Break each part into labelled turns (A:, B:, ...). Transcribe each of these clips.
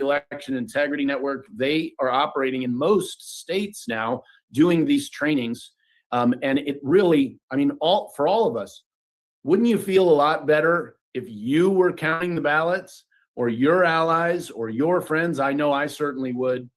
A: Election Integrity Network, they are operating in most states now doing these trainings. And it really, I mean, for all of us, wouldn't you feel a lot better if you were counting the ballots, or your allies or your friends? I know I certainly would.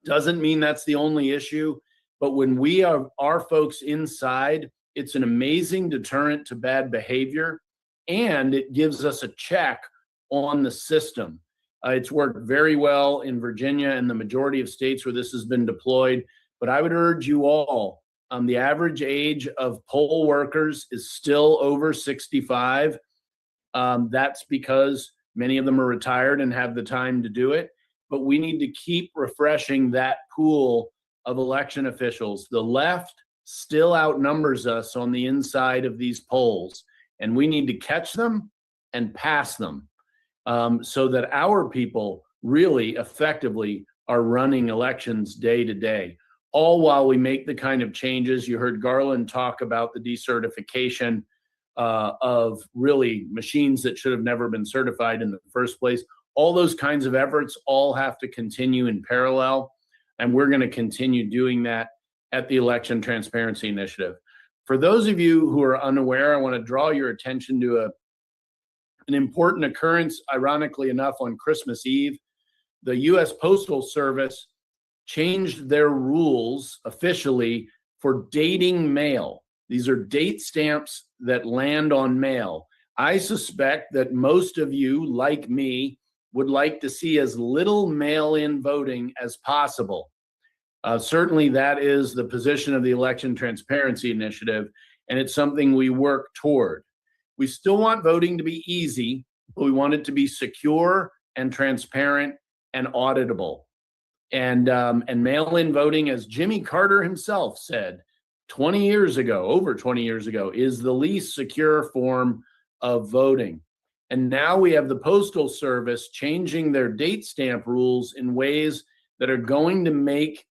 A: Doesn't mean that's the only issue, but when we are our folks inside, it's an amazing deterrent to bad behavior, and it gives us a check on the system. It's worked very well in Virginia and the majority of states where this has been deployed, but I would urge you all, the average age of poll workers is still over 65. That's because many of them are retired and have the time to do it, but we need to keep refreshing that pool of election officials. The left still outnumbers us on the inside of these polls, and we need to catch them and pass them, so that our people really effectively are running elections day to day, all while we make the kind of changes. You heard Garland talk about the decertification of really machines that should have never been certified in the first place. All those kinds of efforts all have to continue in parallel, and we're going to continue doing that at the Election Transparency Initiative. For those of you who are unaware, I want to draw your attention to an important occurrence, ironically enough, on Christmas Eve. The U.S. Postal Service changed their rules officially for dating mail. These are date stamps that land on mail. I suspect that most of you, like me, would like to see as little mail-in voting as possible. Certainly that is the position of the Election Transparency Initiative, and it's something we work toward. We still want voting to be easy, but we want it to be secure and transparent and auditable. And mail-in voting, as Jimmy Carter himself said, over 20 years ago, is the least secure form of voting. And now we have the Postal Service changing their date stamp rules in ways that are going to make,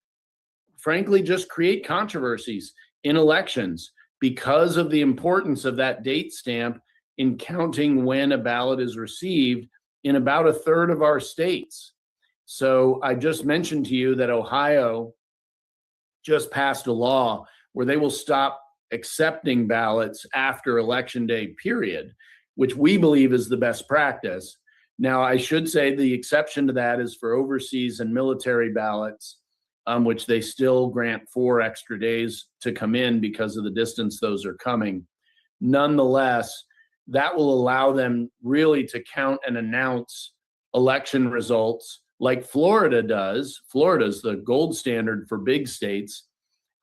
A: frankly, just create controversies in elections because of the importance of that date stamp in counting when a ballot is received in about a third of our states. So I just mentioned to you that Ohio just passed a law where they will stop accepting ballots after Election Day, period, which we believe is the best practice. Now, I should say the exception to that is for overseas and military ballots, which they still grant 4 extra days to come in because of the distance those are coming. Nonetheless, that will allow them really to count and announce election results like Florida does. Florida's the gold standard for big states.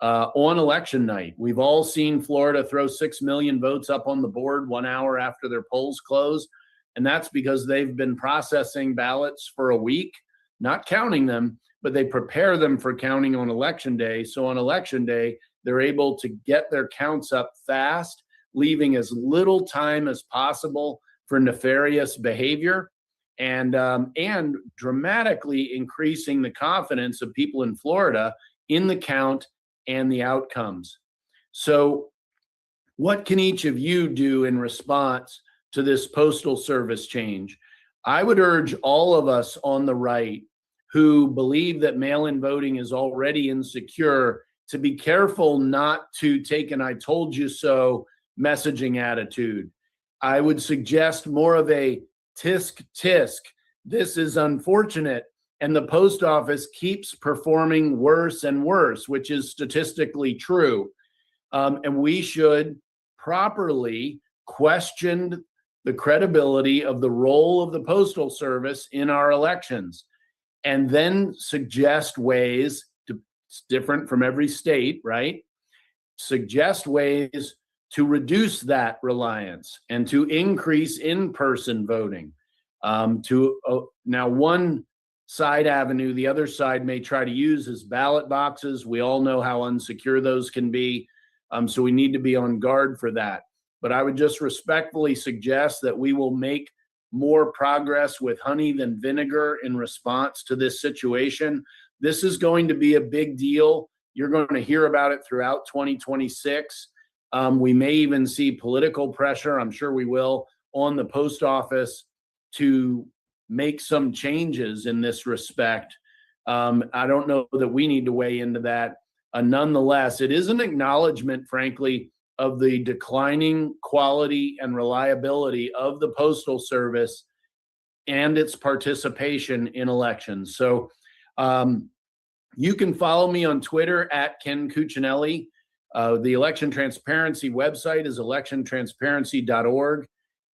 A: On election night, we've all seen Florida throw 6 million votes up on the board 1 hour after their polls close. And that's because they've been processing ballots for a week, not counting them, but they prepare them for counting on election day. So on election day, they're able to get their counts up fast, leaving as little time as possible for nefarious behavior, and dramatically increasing the confidence of people in Florida in the count and the outcomes. So what can each of you do in response to this Postal Service change? I would urge all of us on the right who believe that mail-in voting is already insecure to be careful not to take an "I told you so" messaging attitude. I would suggest more of a tisk tisk. This is unfortunate, and the post office keeps performing worse and worse, which is statistically true. And we should properly question the credibility of the role of the Postal Service in our elections, and then suggest ways to, it's different from every state, right? Suggest ways to reduce that reliance and to increase in-person voting. Now, one side avenue the other side may try to use is ballot boxes. We all know how unsecure those can be, so we need to be on guard for that. But I would just respectfully suggest that we will make more progress with honey than vinegar in response to this situation. This is going to be a big deal. You're going to hear about it throughout 2026. We may even see political pressure, I'm sure we will, on the post office to make some changes in this respect. I don't know that we need to weigh into that. Nonetheless, it is an acknowledgement, frankly, of the declining quality and reliability of the Postal Service and its participation in elections. So you can follow me on Twitter at Ken Cuccinelli. The election transparency website is electiontransparency.org.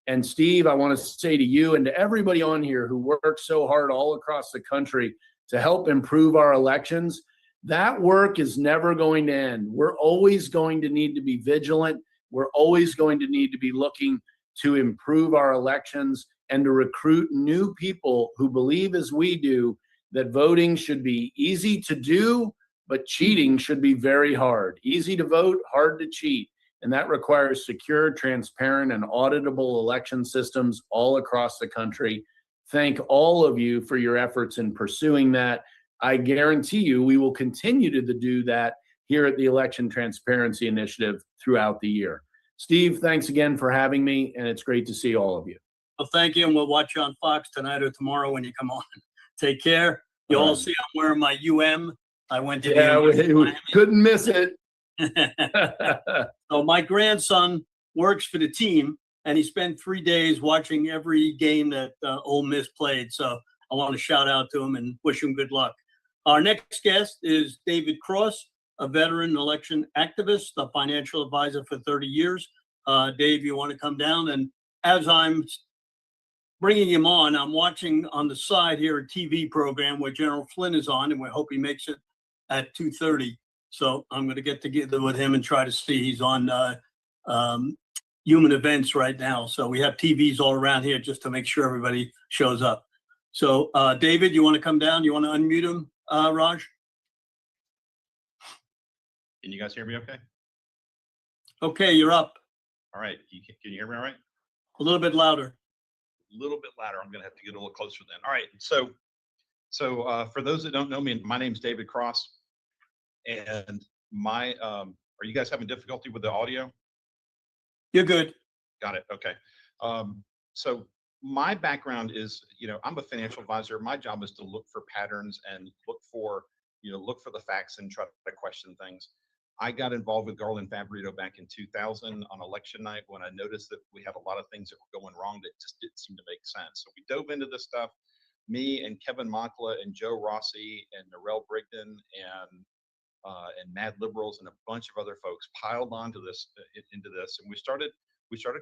A: And Steve, I want to say to you and to everybody on here who works so hard all across the country to help improve our elections, that work is never going to end. We're always going to need to be vigilant. We're always going to need to be looking to improve our elections and to recruit new people who believe, as we do, that voting should be easy to do, but cheating should be very hard. Easy to vote, hard to cheat. And that requires secure, transparent, and auditable election systems all across the country. Thank all of you for your efforts in pursuing that. I guarantee you we will continue to do that here at the Election Transparency Initiative throughout the year. Steve, thanks again for having me, and it's great to see all of you.
B: Well, thank you, and we'll watch you on Fox tonight or tomorrow when you come on. Take care. You all see I'm wearing my I went to
A: we couldn't miss it.
B: So my grandson works for the team, and he spent 3 days watching every game that Ole Miss played. So I want to shout out to him and wish him good luck. Our next guest is David Cross, a veteran election activist, a financial advisor for 30 years. Dave, you want to come down? And as I'm bringing him on, I'm watching on the side here a TV program where General Flynn is on, and we hope he makes it at 2:30. So I'm going to get together with him and try to see. He's on Human Events right now. So we have TVs all around here just to make sure everybody shows up. So David, you want to come down? You want to unmute him, Raj?
C: Can you guys hear me okay?
B: Okay, you're up.
C: All right. Can you hear me all right?
B: A little bit louder.
C: A little bit louder. I'm going to have to get a little closer then. All right. So for those that don't know me, my name's David Cross. And are you guys having difficulty with the audio?
B: You're good.
C: Got it. Okay. So my background is, I'm a financial advisor. My job is to look for patterns and look for the facts and try to question things. I got involved with Garland Favorito back in 2000 on election night when I noticed that we had a lot of things that were going wrong that just didn't seem to make sense. So we dove into this stuff. Me and Kevin Makla and Joe Rossi and Narelle Brigden and Mad Liberals and a bunch of other folks piled onto this, and we started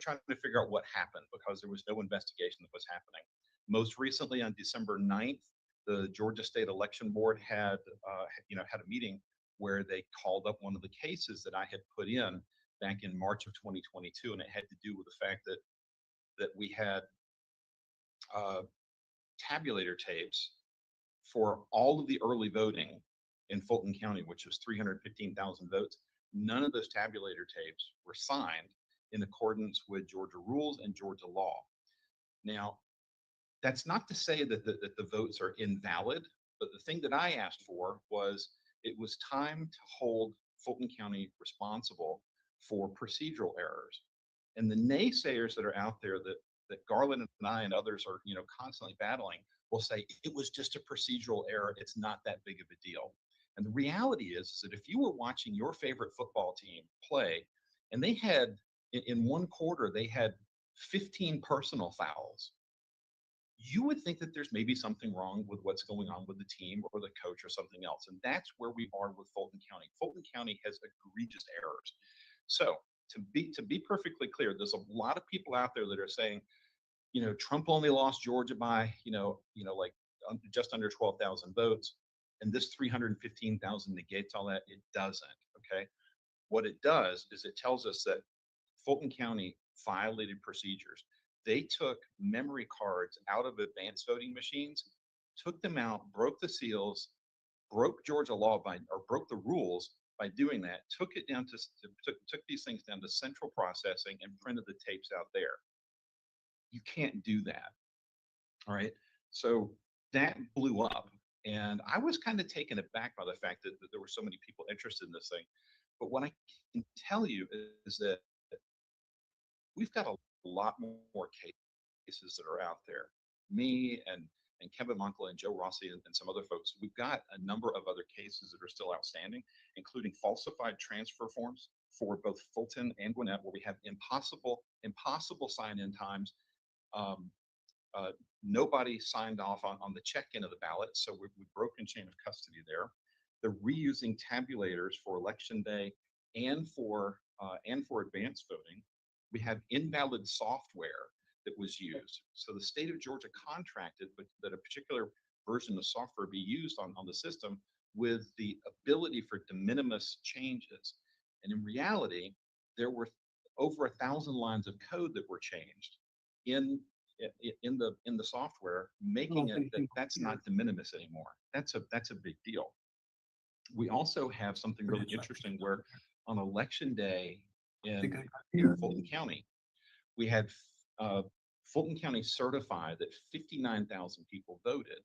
C: trying to figure out what happened because there was no investigation that was happening. Most recently, on December 9th, the Georgia State Election Board had a meeting where they called up one of the cases that I had put in back in March of 2022, and it had to do with the fact that we had tabulator tapes for all of the early voting in Fulton County, which was 315,000 votes. None of those tabulator tapes were signed in accordance with Georgia rules and Georgia law. Now, that's not to say that the votes are invalid, but the thing that I asked for was it was time to hold Fulton County responsible for procedural errors. And the naysayers that are out there that Garland and I and others are constantly battling will say it was just a procedural error. It's not that big of a deal. And the reality is that if you were watching your favorite football team play and they had, in one quarter, they had 15 personal fouls, you would think that there's maybe something wrong with what's going on with the team or the coach or something else. And that's where we are with Fulton County. Fulton County has egregious errors. So to be perfectly clear, there's a lot of people out there that are saying, Trump only lost Georgia by, like just under 12,000 votes. And this 315,000 negates all that. It doesn't. Okay. What it does is it tells us that Fulton County violated procedures. They took memory cards out of advanced voting machines, took them out, broke the seals, broke Georgia law broke the rules by doing that, took these things down to central processing and printed the tapes out there. You can't do that. All right. So that blew up. And I was kind of taken aback by the fact that there were so many people interested in this thing. But what I can tell you is that we've got a lot more cases that are out there. me and Kevin Monkla and Joe Rossi and some other folks, we've got a number of other cases that are still outstanding, including falsified transfer forms for both Fulton and Gwinnett, where we have impossible sign-in times. Nobody signed off on the check-in of the ballot, so we've broken chain of custody there. They're reusing tabulators for election day and for advanced voting. We have invalid software that was used. So the state of Georgia contracted that a particular version of software be used on the system with the ability for de minimis changes. And in reality, there were over 1,000 lines of code that were changed in the software, making it that's not de minimis anymore. That's a big deal. We also have something really interesting where on election day in Fulton County, we had Fulton County certify that 59,000 people voted.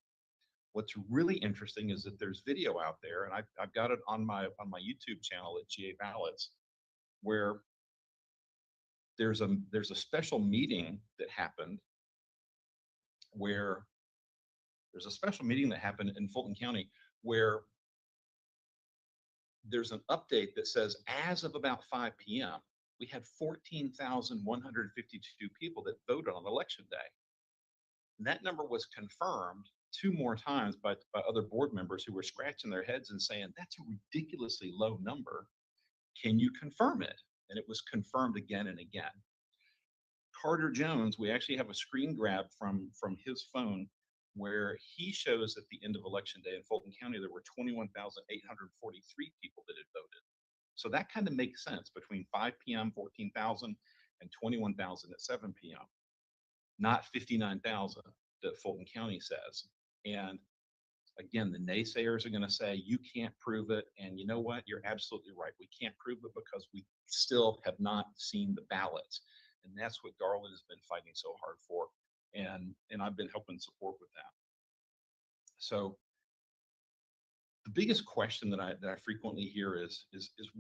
C: What's really interesting is that there's video out there, and I've got it on my YouTube channel at GA Ballots, where there's a special meeting that happened in Fulton County where there's an update that says as of about 5 p.m. we had 14,152 people that voted on election day. And that number was confirmed 2 more times by other board members who were scratching their heads and saying, that's a ridiculously low number. Can you confirm it? And it was confirmed again and again. Carter Jones, we actually have a screen grab from his phone where he shows at the end of election day in Fulton County, there were 21,843 people that had voted. So that kind of makes sense between 5 p.m., 14,000 and 21,000 at 7 p.m., not 59,000 that Fulton County says. And again, the naysayers are going to say, you can't prove it. And you know what? You're absolutely right. We can't prove it because we still have not seen the ballots. And that's what Garland has been fighting so hard for. And I've been helping support with that. So the biggest question that I frequently hear is